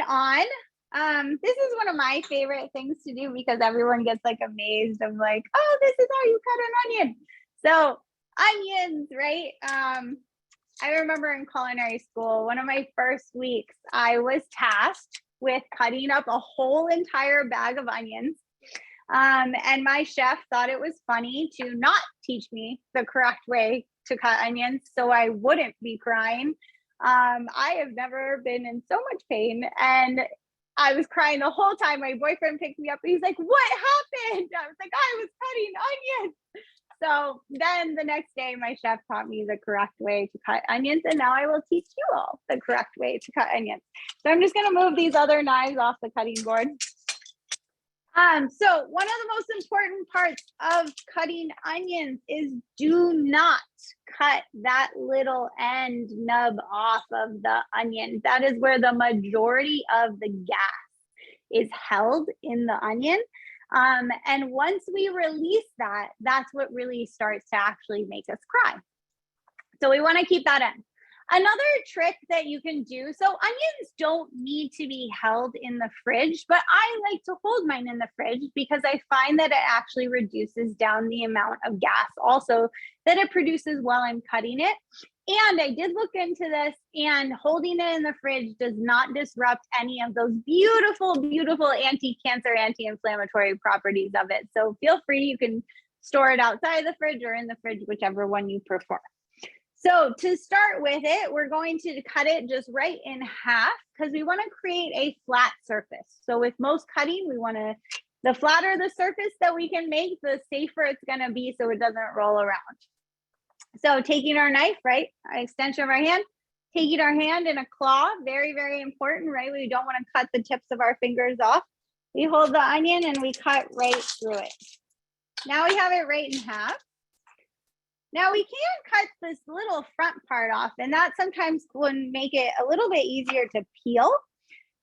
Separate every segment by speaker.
Speaker 1: on. This is one of my favorite things to do because everyone gets like amazed of like, oh, this is how you cut an onion. So onions, right? I remember in culinary school, one of my first weeks, I was tasked with cutting up a whole entire bag of onions. And my chef thought it was funny to not teach me the correct way to cut onions so I wouldn't be crying. I have never been in so much pain, and I was crying the whole time. My boyfriend picked me up and he's like, what happened? I was like, I was cutting onions. So then the next day, my chef taught me the correct way to cut onions, and now I will teach you all the correct way to cut onions. So I'm just going to move these other knives off the cutting board. So one of the most important parts of cutting onions is do not cut that little end nub off of the onion. That is where the majority of the gas is held in the onion. And once we release that, that's what really starts to actually make us cry. So we want to keep that in. Another trick that you can do, so onions don't need to be held in the fridge, but I like to hold mine in the fridge because I find that it actually reduces down the amount of gas also that it produces while I'm cutting it. And I did look into this, and holding it in the fridge does not disrupt any of those beautiful, beautiful anti-cancer, anti-inflammatory properties of it. So feel free, you can store it outside the fridge or in the fridge, whichever one you prefer. So to start with it, we're going to cut it just right in half because we want to create a flat surface. So with most cutting, we want to, the flatter the surface that we can make, the safer it's going to be so it doesn't roll around. So taking our knife, right, our extension of our hand, taking our hand in a claw, very, very important, right? We don't want to cut the tips of our fingers off. We hold the onion and we cut right through it. Now we have it right in half. Now we can cut this little front part off, and that sometimes would make it a little bit easier to peel.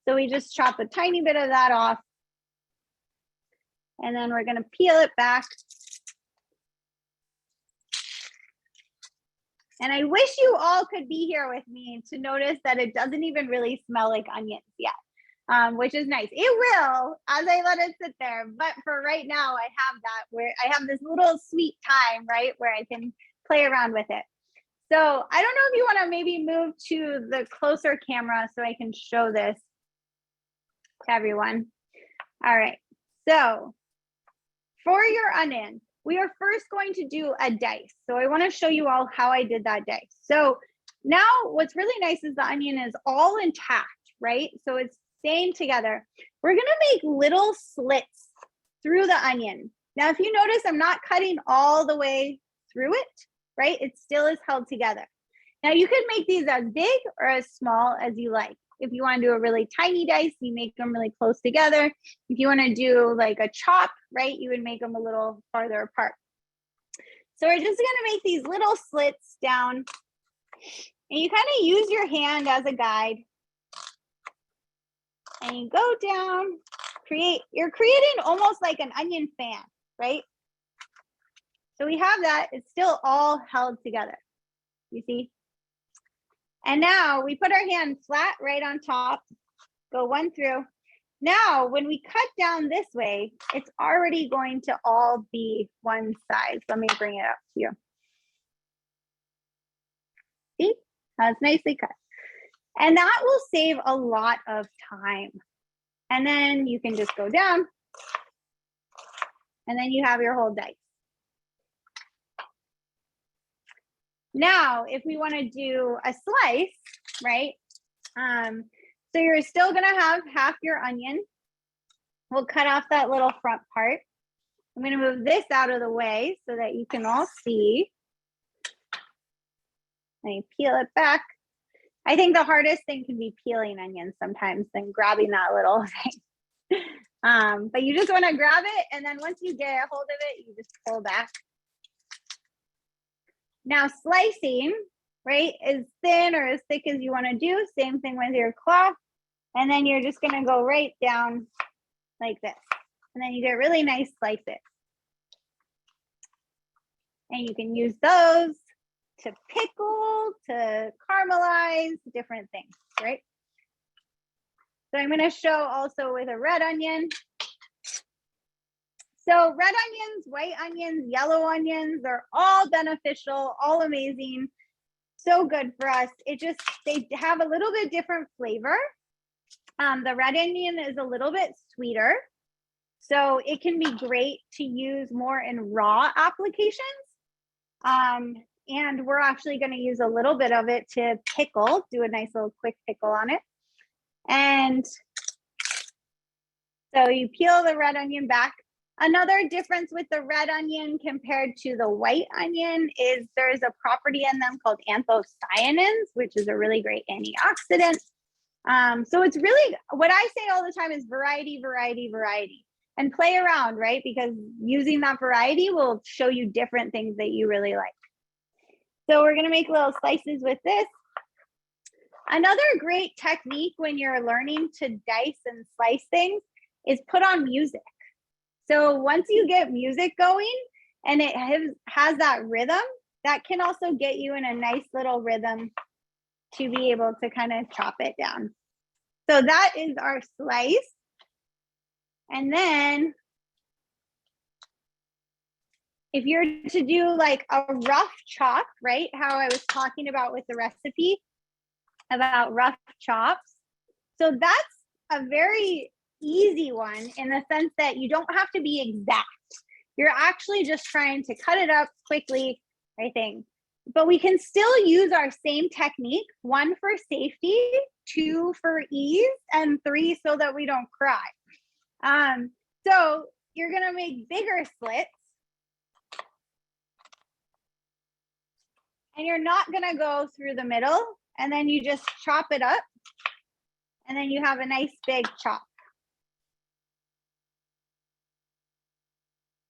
Speaker 1: So we just chop a tiny bit of that off, and then we're gonna peel it back. And I wish you all could be here with me to notice that it doesn't even really smell like onions yet, which is nice. It will as I let it sit there. But for right now, I have that where I have this little sweet time, right, where I can play around with it. So I don't know if you want to maybe move to the closer camera so I can show this to everyone. All right. So for your onion, we are first going to do a dice. So I want to show you all how I did that dice. So now what's really nice is the onion is all intact, right? So it's staying together. We're going to make little slits through the onion. Now, if you notice, I'm not cutting all the way through it, right? It still is held together. Now you could make these as big or as small as you like. If you want to do a really tiny dice, you make them really close together. If you want to do like a chop, right, you would make them a little farther apart. So we're just going to make these little slits down, and you kind of use your hand as a guide. And you go down, you're creating almost like an onion fan, right? So we have that, it's still all held together, you see? And now we put our hand flat right on top, go one through. Now, when we cut down this way, it's already going to all be one size. Let me bring it up to you. See, that's nicely cut. And that will save a lot of time. And then you can just go down, and then you have your whole dice. Now, if we want to do a slice, right? So you're still going to have half your onion. We'll cut off that little front part. I'm going to move this out of the way so that you can all see. And you peel it back. I think the hardest thing can be peeling onions sometimes than grabbing that little thing. But you just want to grab it, and then once you get a hold of it, you just pull back. Now slicing, right, as thin or as thick as you want to do. Same thing with your cloth. And then you're just going to go right down like this. And then you get really nice slices. And you can use those to pickle, to caramelize, different things, right? So I'm going to show also with a red onion. So red onions, white onions, yellow onions, they're all beneficial, all amazing. So good for us. They have a little bit different flavor. The red onion is a little bit sweeter. So it can be great to use more in raw applications. And we're actually going to use a little bit of it to pickle, do a nice little quick pickle on it. And so you peel the red onion back. Another difference with the red onion compared to the white onion is there's a property in them called anthocyanins, which is a really great antioxidant. So it's really, what I say all the time is variety, variety, variety, and play around, right? Because using that variety will show you different things that you really like. So we're going to make little slices with this. Another great technique when you're learning to dice and slice things is put on music. So once you get music going and it has that rhythm, that can also get you in a nice little rhythm to be able to kind of chop it down. So that is our slice. And then if you're to do like a rough chop, right? How I was talking about with the recipe about rough chops. So that's a very easy one in the sense that you don't have to be exact. You're actually just trying to cut it up quickly, I think. But we can still use our same technique, 1 for safety, 2 for ease, and 3 so that we don't cry. So you're gonna make bigger slits. And you're not gonna go through the middle, and then you just chop it up, and then you have a nice big chop.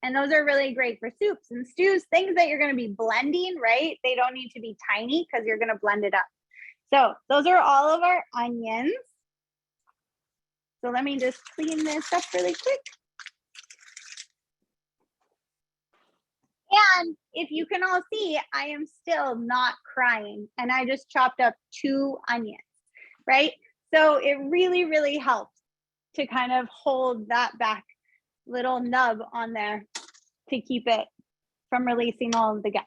Speaker 1: And those are really great for soups and stews, things that you're gonna be blending, right? They don't need to be tiny because you're gonna blend it up. So those are all of our onions. So let me just clean this up really quick. And if you can all see, I am still not crying, and I just chopped up 2 onions, right? So it really, really helps to kind of hold that back little nub on there to keep it from releasing all of the gas.